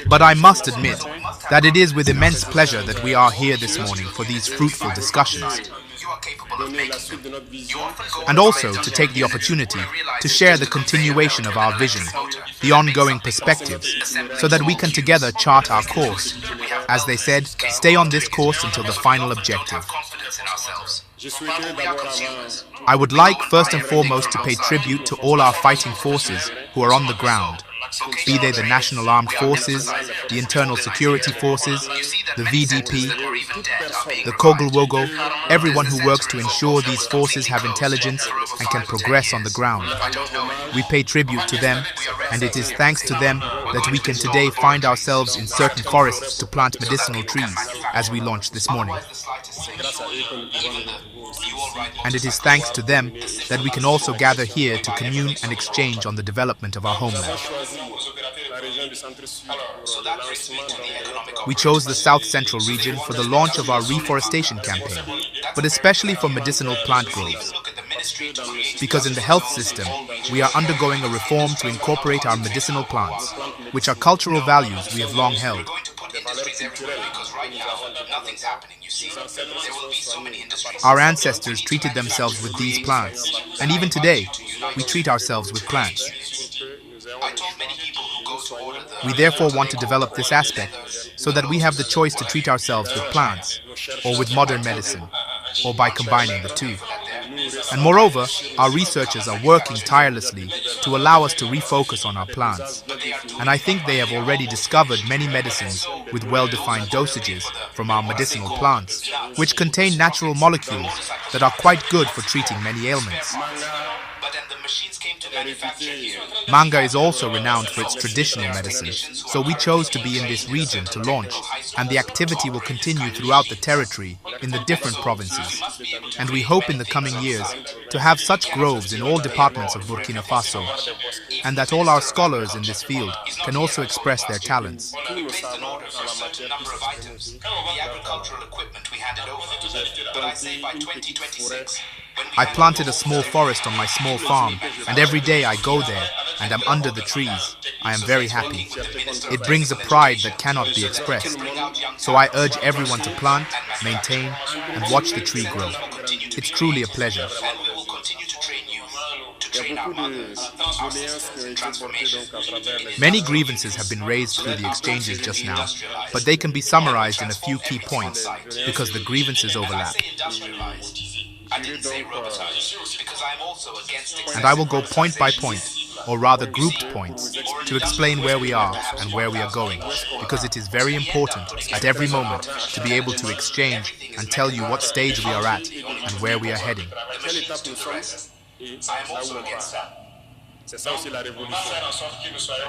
But I must admit that it is with immense pleasure that we are here this morning for these fruitful discussions, and also to take the opportunity to share the continuation of our vision, the ongoing perspectives, so that we can together chart our course. As they said, stay on this course until the final objective. I would like first and foremost to pay tribute to all our fighting forces who are on the ground, be they the National Armed Forces, the Internal Security Forces, the VDP, the Kogel-Wogo, everyone who works to ensure these forces have intelligence and can progress on the ground. We pay tribute to them, and it is thanks to them that we can today find ourselves in certain forests to plant medicinal trees, as we launched this morning. And it is thanks to them that we can also gather here to commune and exchange on the development of our homeland. We chose the South Central region for the launch of our reforestation campaign, but especially for medicinal plant groves. Because in the health system, we are undergoing a reform to incorporate our medicinal plants, which are cultural values we have long held. Our ancestors treated themselves with these plants, and even today, we treat ourselves with plants. We therefore want to develop this aspect so that we have the choice to treat ourselves with plants, or with modern medicine, or by combining the two. And moreover, our researchers are working tirelessly to allow us to refocus on our plants. And I think they have already discovered many medicines with well-defined dosages from our medicinal plants, which contain natural molecules that are quite good for treating many ailments. Manga is also renowned for its traditional medicine, so we chose to be in this region to launch, and the activity will continue throughout the territory in the different provinces. And we hope in the coming years to have such groves in all departments of Burkina Faso, and that all our scholars in this field can also express their talents. I planted a small forest on my small farm, and every day I go there and am under the trees. I am very happy. It brings a pride that cannot be expressed. So I urge everyone to plant, maintain, and watch the tree grow. It's truly a pleasure. Many grievances have been raised through the exchanges just now, but they can be summarized in a few key points because the grievances overlap. And I will go point by point, or rather grouped points, to explain where we are and where we are going, because it is very important at every moment to be able to exchange and tell you what stage we are at and where we are heading.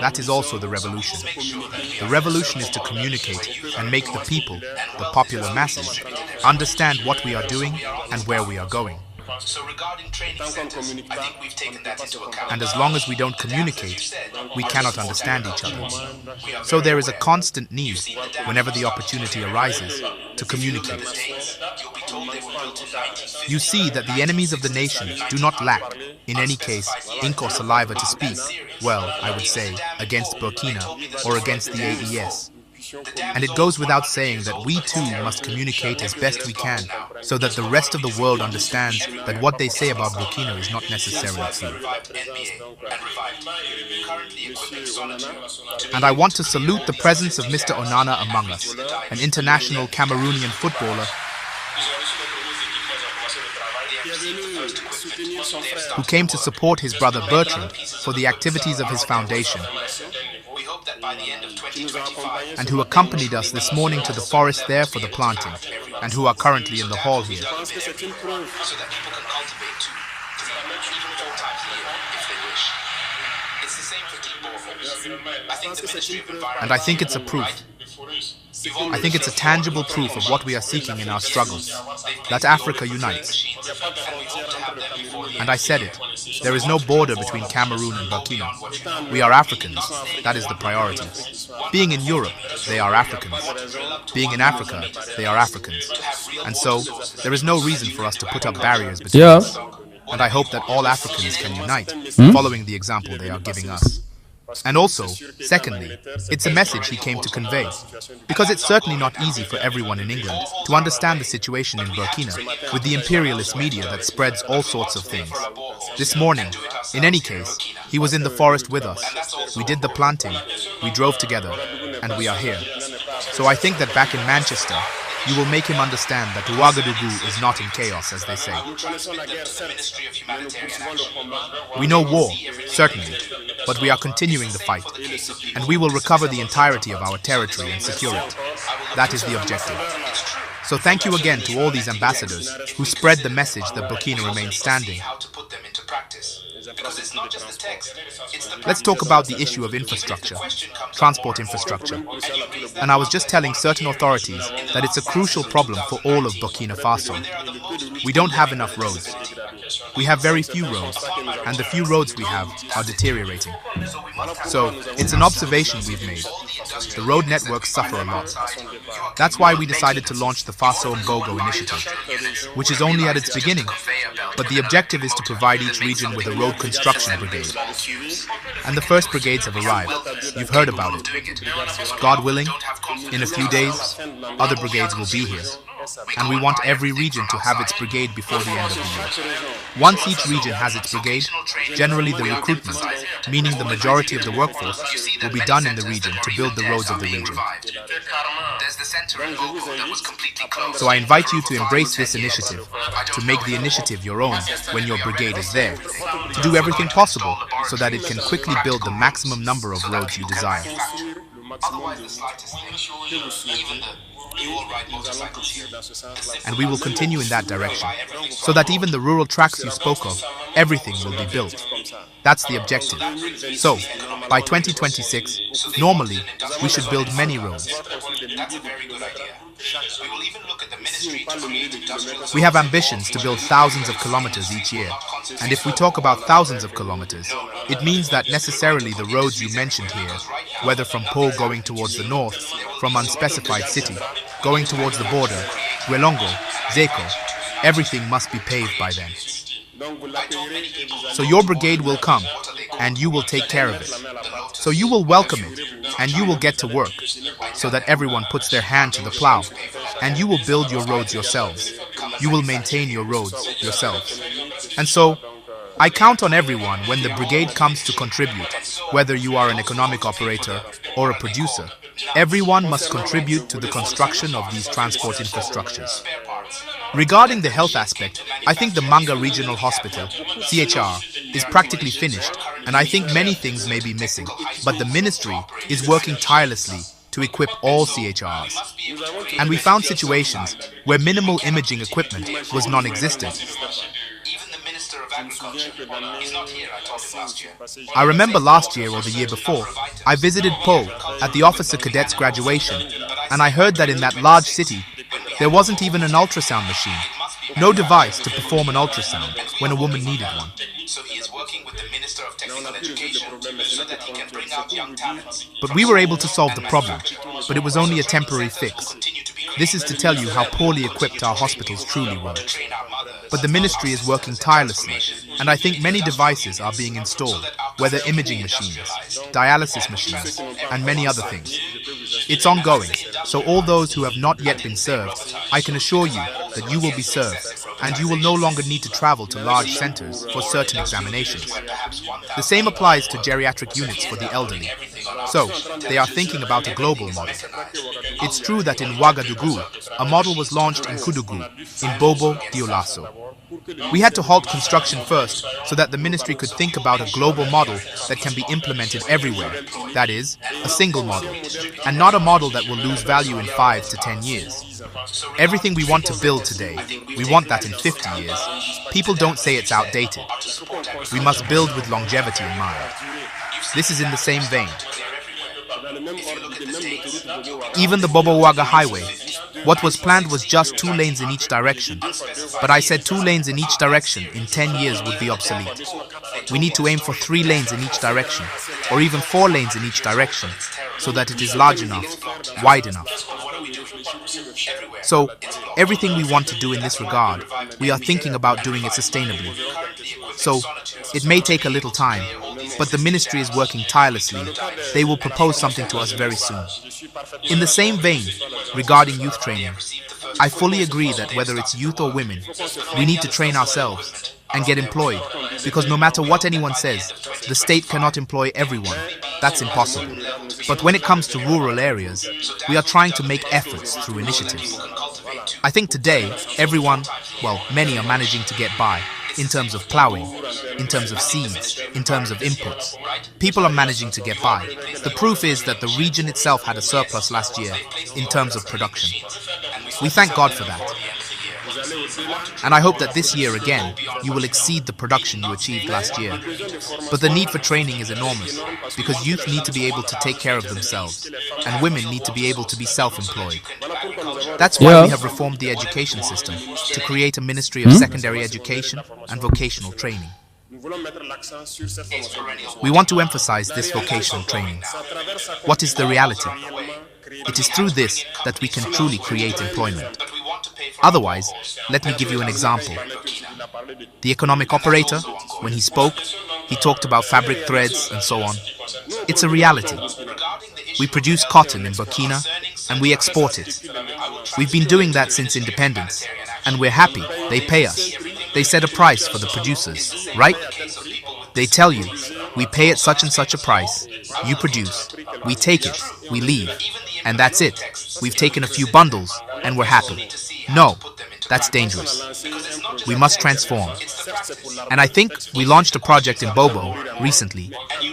That is also the revolution. The revolution is to communicate and make the people, the popular masses, understand what we are doing and where we are going. And as long as we don't communicate, we cannot understand each other. So there is a constant need, whenever the opportunity arises, to communicate. You see that the enemies of the nation do not lack, in any case, ink or saliva to speak, well, I would say, against Burkina or against the AES. And it goes without saying that we too must communicate as best we can, so that the rest of the world understands that what they say about Burkina is not necessarily true. And I want to salute the presence of Mr. Onana among us, an international Cameroonian footballer who came to support his brother Bertrand for the activities of his foundation, and who accompanied us this morning to the forest there for the planting, and who are currently in the hall here. And I think it's a proof. I think it's a tangible proof of what we are seeking in our struggle, that Africa unites. And I said it, there is no border between Cameroon and Burkina. We are Africans, that is the priority. Being in Europe, they are Africans. Being in Africa, they are Africans. And so, there is no reason for us to put up barriers between us. And I hope that all Africans can unite, following the example they are giving us. And also, secondly, it's a message he came to convey. Because it's certainly not easy for everyone in England to understand the situation in Burkina with the imperialist media that spreads all sorts of things. This morning, in any case, he was in the forest with us. We did the planting, we drove together, and we are here. So I think that back in Manchester, you will make him understand that Ouagadougou is not in chaos, as they say. We know war, certainly, but we are continuing the fight, and we will recover the entirety of our territory and secure it. That is the objective. So thank you again to all these ambassadors who spread the message that Burkina remains standing. Let's talk about the issue of infrastructure, transport infrastructure. And I was just telling certain authorities that it's a crucial problem for all of Burkina Faso. We don't have enough roads. We have very few roads, and the few roads we have are deteriorating. So, it's an observation we've made. The road networks suffer a lot. That's why we decided to launch the Faso Mbogo initiative, which is only at its beginning, but the objective is to provide each region with a road construction brigade. And the first brigades have arrived. You've heard about it. God willing, in a few days, other brigades will be here. And we want every region to have its brigade before the end of the year. Once each region has its brigade, generally the recruitment, meaning the majority of the workforce, will be done in the region to build the roads of the region. So I invite you to embrace this initiative, to make the initiative your own when your brigade is there, to do everything possible so that it can quickly build the maximum number of roads you desire. And we will continue in that direction, so that even the rural tracks you spoke of, everything will be built. That's the objective. So, by 2026, normally, we should build many roads. We have ambitions to build thousands of kilometers each year, and if we talk about thousands of kilometers, it means that necessarily the roads you mentioned here, whether from Po going towards the north, from unspecified city, going towards the border, Guelongo, Zeko, everything must be paved by then. So your brigade will come, and you will take care of it. So you will welcome it, and you will get to work, so that everyone puts their hand to the plow, and you will build your roads yourselves. You will maintain your roads yourselves. And so, I count on everyone when the brigade comes to contribute, whether you are an economic operator or a producer. Everyone must contribute to the construction of these transport infrastructures. Regarding the health aspect, I think the Manga Regional Hospital, CHR, is practically finished, and I think many things may be missing, but the ministry is working tirelessly to equip all CHRs. And we found situations where minimal imaging equipment was non-existent. I remember last year or the year before, I visited Po at the officer cadet's graduation, and I heard that in that large city, there wasn't even an ultrasound machine, no device to perform an ultrasound when a woman needed one. But we were able to solve the problem, but it was only a temporary fix. This is to tell you how poorly equipped our hospitals truly were. But the ministry is working tirelessly, and I think many devices are being installed, whether imaging machines, dialysis machines, and many other things. It's ongoing, so all those who have not yet been served, I can assure you that you will be served, and you will no longer need to travel to large centers for certain examinations. The same applies to geriatric units for the elderly. So, they are thinking about a global model. It's true that in Ouagadougou, a model was launched in Koudougou, in Bobo Dioulasso. We had to halt construction first so that the ministry could think about a global model that can be implemented everywhere, that is, a single model, and not a model that will lose value in 5 to 10 years. Everything we want to build today, we want that in 50 years. People don't say it's outdated. We must build with longevity in mind. This is in the same vein. Even the Bobo Ouaga Highway, what was planned was just 2 lanes in each direction. But I said 2 lanes in each direction in 10 years would be obsolete. We need to aim for 3 lanes in each direction, or even 4 lanes in each direction, so that it is large enough, wide enough. So, everything we want to do in this regard, we are thinking about doing it sustainably. So, it may take a little time, but the ministry is working tirelessly. They will propose something to us very soon. In the same vein, regarding youth training, I fully agree that whether it's youth or women, we need to train ourselves and get employed, because no matter what anyone says, the state cannot employ everyone. That's impossible. But when it comes to rural areas, we are trying to make efforts through initiatives. I think today, many are managing to get by in terms of plowing, in terms of seeds, in terms of inputs. People are managing to get by. The proof is that the region itself had a surplus last year in terms of production. We thank God for that. And I hope that this year again, you will exceed the production you achieved last year. But the need for training is enormous, because youth need to be able to take care of themselves, and women need to be able to be self-employed. That's why we have reformed the education system, to create a Ministry of Secondary Education and Vocational Training. We want to emphasize this vocational training. What is the reality? It is through this that we can truly create employment. Otherwise, let me give you an example. The economic operator, when he spoke, he talked about fabric threads and so on. It's a reality. We produce cotton in Burkina and we export it. We've been doing that since independence, and we're happy. They pay us. They set a price for the producers, right? They tell you, we pay at such and such a price, you produce, we take it, we leave, and that's it. We've taken a few bundles and we're happy. No, that's dangerous. We must transform. And I think we launched a project in Bobo recently,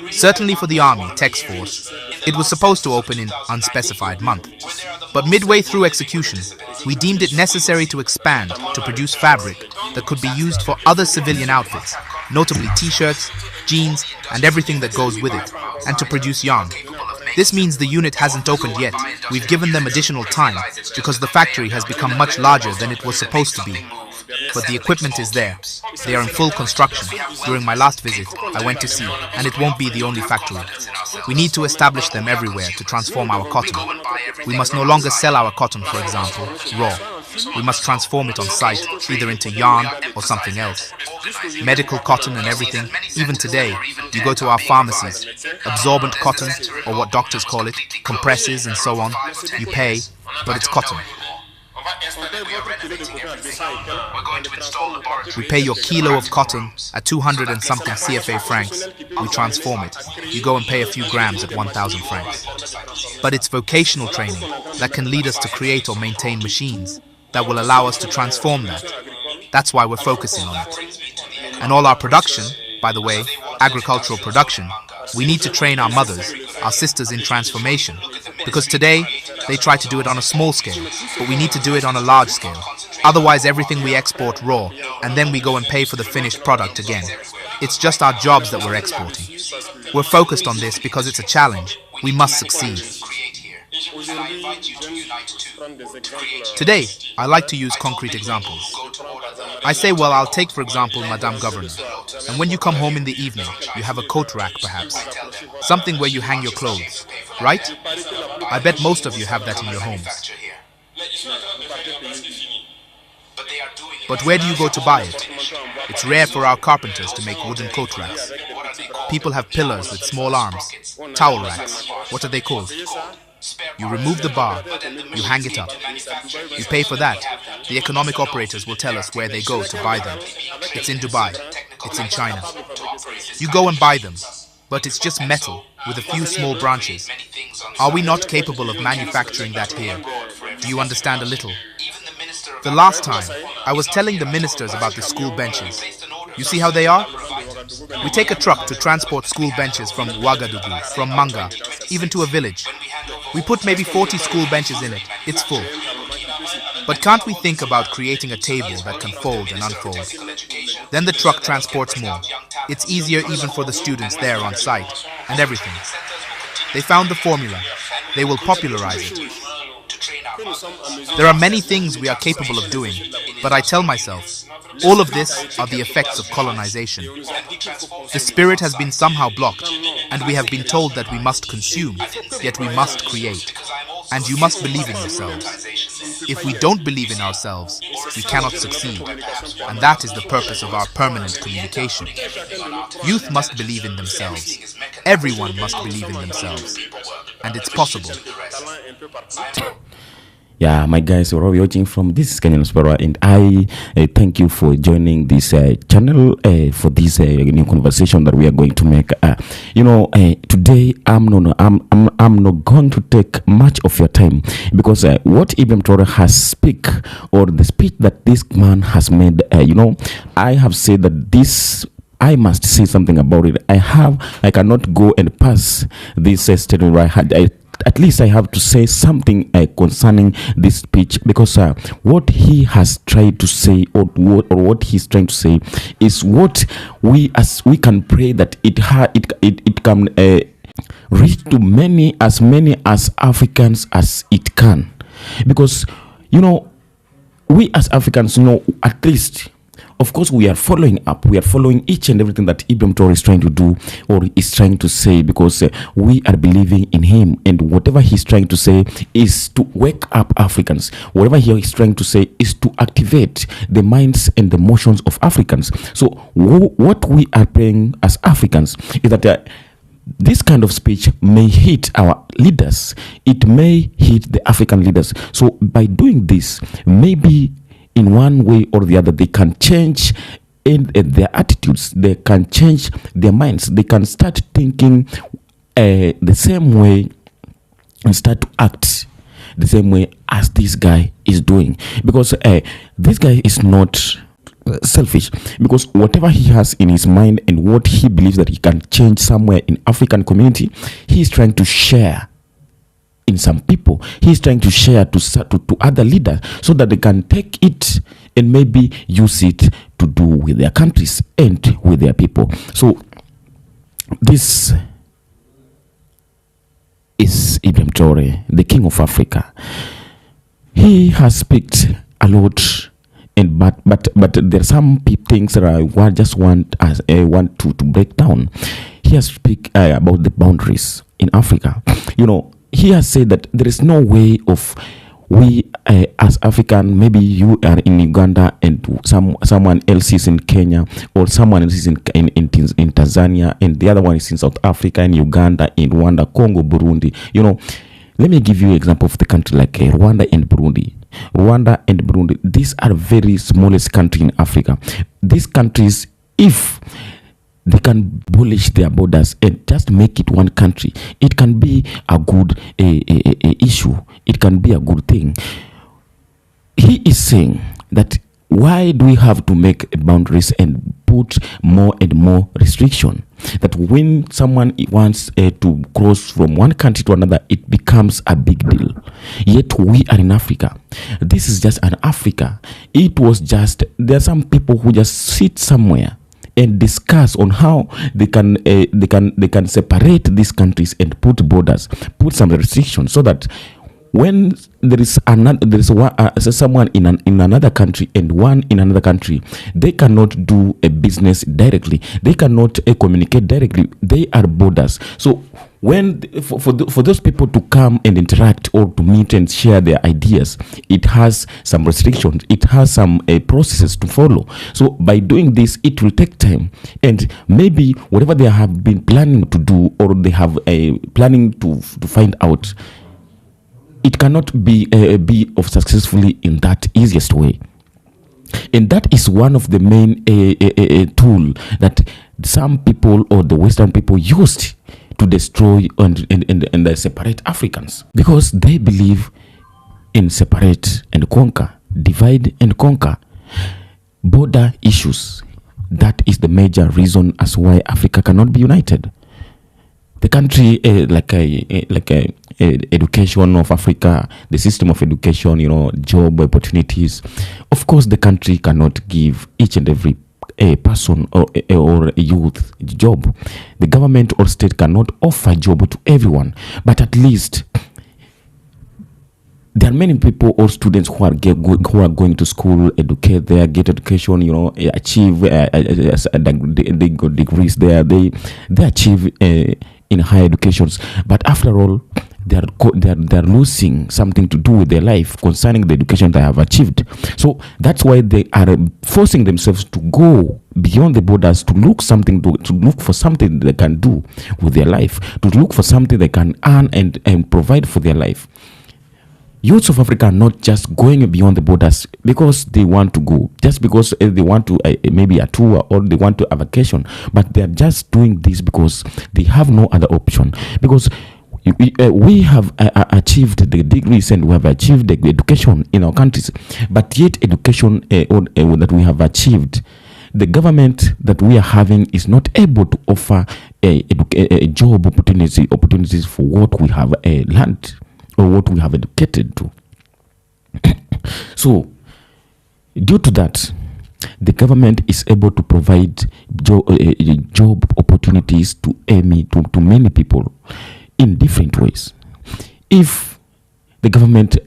certainly for the Army Task Force. It was supposed to open in unspecified month. But midway through execution, we deemed it necessary to expand to produce fabric that could be used for other civilian outfits, notably t-shirts, jeans, and everything that goes with it, and to produce yarn. This means the unit hasn't opened yet. We've given them additional time because the factory has become much larger than it was supposed to be. But the equipment is there. They are in full construction. During my last visit, I went to see, and it won't be the only factory. We need to establish them everywhere to transform our cotton. We must no longer sell our cotton, for example, raw. We must transform it on site, either into yarn or something else. Medical cotton and everything, even today, you go to our pharmacies, absorbent cotton, or what doctors call it, compresses and so on, you pay, but it's cotton. We pay your kilo of cotton at 200 and something CFA francs. We transform it. You go and pay a few grams at 1,000 francs. But it's vocational training that can lead us to create or maintain machines that will allow us to transform that. That's why we're focusing on it. And all our production, by the way, agricultural production, we need to train our mothers, our sisters in transformation, because today they try to do it on a small scale, but we need to do it on a large scale. Otherwise everything we export raw, and then we go and pay for the finished product again. It's just our jobs that we're exporting. We're focused on this because it's a challenge. We must succeed. Today, I like to use concrete examples. I say, well, I'll take, for example, Madame Governor. And when you come home in the evening, you have a coat rack, perhaps. Something where you hang your clothes, right? I bet most of you have that in your homes. But where do you go to buy it? It's rare for our carpenters to make wooden coat racks. People have pillars with small arms, towel racks. What are they called? You remove the bar, you hang it up. You pay for that. The economic operators will tell us where they go to buy them. It's in Dubai. It's in China. You go and buy them, but it's just metal with a few small branches. Are we not capable of manufacturing that here? Do you understand a little? The last time, I was telling the ministers about the school benches. You see how they are? We take a truck to transport school benches from Ouagadougou, from Manga, even to a village. We put maybe 40 school benches in it. It's full. But can't we think about creating a table that can fold and unfold? Then the truck transports more. It's easier even for the students there on site, and everything. They found the formula. They will popularize it. There are many things we are capable of doing, but I tell myself, all of this are the effects of colonization. The spirit has been somehow blocked, and we have been told that we must consume, yet we must create. And you must believe in yourselves. If we don't believe in ourselves, we cannot succeed, and that is the purpose of our permanent communication. Youth must believe in themselves. Everyone must believe in themselves, and it's possible. Yeah, my guys, we're all watching from this is Kenyan Spera, and I thank you for joining this channel for this new conversation that we are going to make. Today I'm not going to take much of your time, because what Ibrahim TRAORE has speak, or the speech that this man has made, I have said that this. I must say something about it. I cannot go and pass this statement where at least I have to say something concerning this speech, because what he has tried to say, or what he's trying to say, is what we can pray that it can reach to many as Africans as it can, because we as Africans, at least. Of course, we are following up. We are following each and everything that Ibrahim TRAORE is trying to do, or is trying to say, because we are believing in him. And whatever he's trying to say is to wake up Africans. Whatever he is trying to say is to activate the minds and the emotions of Africans. So what we are praying as Africans is that this kind of speech may hit our leaders. It may hit the African leaders. So by doing this, maybe in one way or the other, they can change in their attitudes. They can change their minds. They can start thinking the same way and start to act the same way as this guy is doing. Because this guy is not selfish, because whatever he has in his mind and what he believes that he can change somewhere in African community, he is trying to share in some people. He's trying to share to other leaders, so that they can take it and maybe use it to do with their countries and with their people. So this is Ibrahim TRAORE, the King of Africa. He has speaked a lot, and but there are some things that I just want to break down. He has speak about the boundaries in Africa. He has said that there is no way of we as African, maybe you are in Uganda and someone else is in Kenya, or someone else is in Tanzania, and the other one is in South Africa, in Uganda, in Rwanda, Congo, Burundi. Let me give you an example of the country like Rwanda and Burundi. Rwanda and Burundi, these are very smallest country in Africa. These countries, if they can abolish their borders and just make it one country, it can be a good issue. It can be a good thing. He is saying that why do we have to make boundaries and put more and more restriction? That when someone wants to cross from one country to another, it becomes a big deal. Yet we are in Africa. This is just an Africa. It was just, there are some people who just sit somewhere and discuss on how they can separate these countries and put borders, put some restrictions, so that when there is someone in another country and one in another country, they cannot do a business directly. They cannot communicate directly. They are borders. So when for those people to come and interact or to meet and share their ideas, it has some restrictions. It has some processes to follow. So by doing this, it will take time, and maybe whatever they have been planning to do, or they have planning to find out, it cannot be of successfully in that easiest way. And that is one of the main tool that some people, or the Western people, used to destroy and separate Africans, because they believe in separate and conquer, divide and conquer. Border issues, that is the major reason as why Africa cannot be united. The country, education of Africa, the system of education, job opportunities. Of course, the country cannot give each and every person or a youth job. The government or state cannot offer job to everyone, but at least there are many people or students who are going to school, educate there, get education, achieve they got degrees there, they achieve in higher educations. But after all, they're losing something to do with their life concerning the education they have achieved. So that's why they are forcing themselves to go beyond the borders to look for something they can do with their life, to look for something they can earn and provide for their life. Youths of Africa are not just going beyond the borders because they want to go, just because they want to maybe a tour or they want to a vacation, but they are just doing this because they have no other option. Because we have achieved the degrees and we have achieved the education in our countries, but yet education that we have achieved, the government that we are having is not able to offer a job opportunities for what we have learned or what we have educated to. So due to that, the government is able to provide job opportunities to many people in different ways. If the government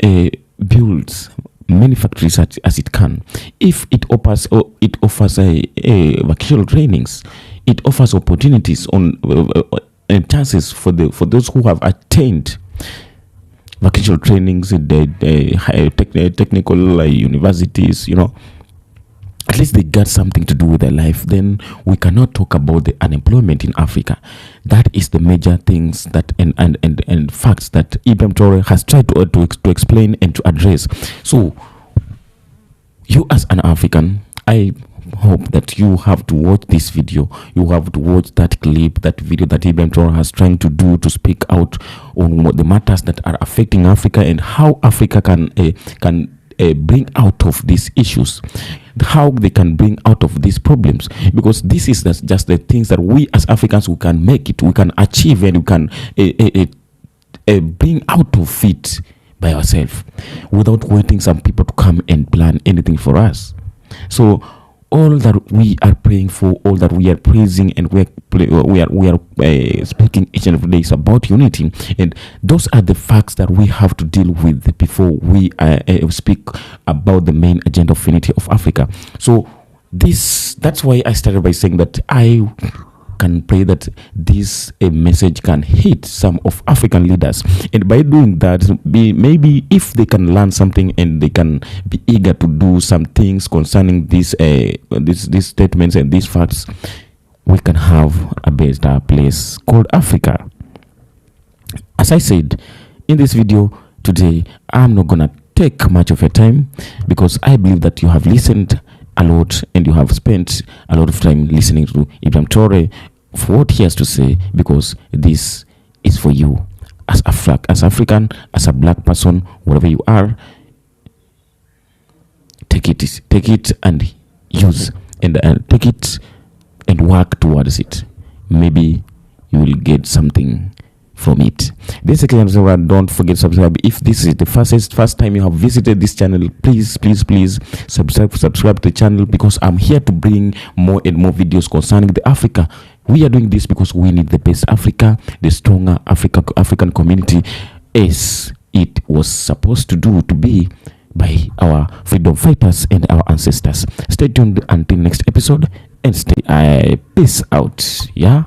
builds many factories as it can, if it offers vocational trainings, it offers opportunities on chances for those who have attained vocational trainings in the technical universities, at least they got something to do with their life, then we cannot talk about the unemployment in Africa. That is the major things that and facts that Ibrahim Traore has tried to explain and to address. So you as an African, I hope that you have to watch this video, you have to watch that clip, that video that Ibrahim Traore has trying to do to speak out on what the matters that are affecting Africa and how Africa can bring out of these issues, how they can bring out of these problems, because this is just the things that we as Africans, we can make it, we can achieve, and we can bring out of it by ourselves without waiting some people to come and plan anything for us. So all that we are praying for, all that we are praising, and we are speaking each and every day is about unity, and those are the facts that we have to deal with before we speak about the main agenda of unity of Africa. So that's why I started by saying that I can pray that this message can hit some of African leaders, and by doing that, maybe if they can learn something and they can be eager to do some things concerning these statements and these facts, we can have a better place called Africa. As I said in this video today, I'm not gonna take much of your time because I believe that you have listened a lot and you have spent a lot of time listening to Ibrahim Traore for what he has to say, because this is for you as African, as a black person, wherever you are. Take it and use and take it and work towards it. Maybe you will get something from it. This is Capt. Don't forget to subscribe. If this is the first time you have visited this channel, please subscribe to the channel, because I'm here to bring more and more videos concerning the Africa. We are doing this because we need the best Africa, the stronger African community, as it was supposed to be by our freedom fighters and our ancestors. Stay tuned until next episode and stay peace out. Yeah.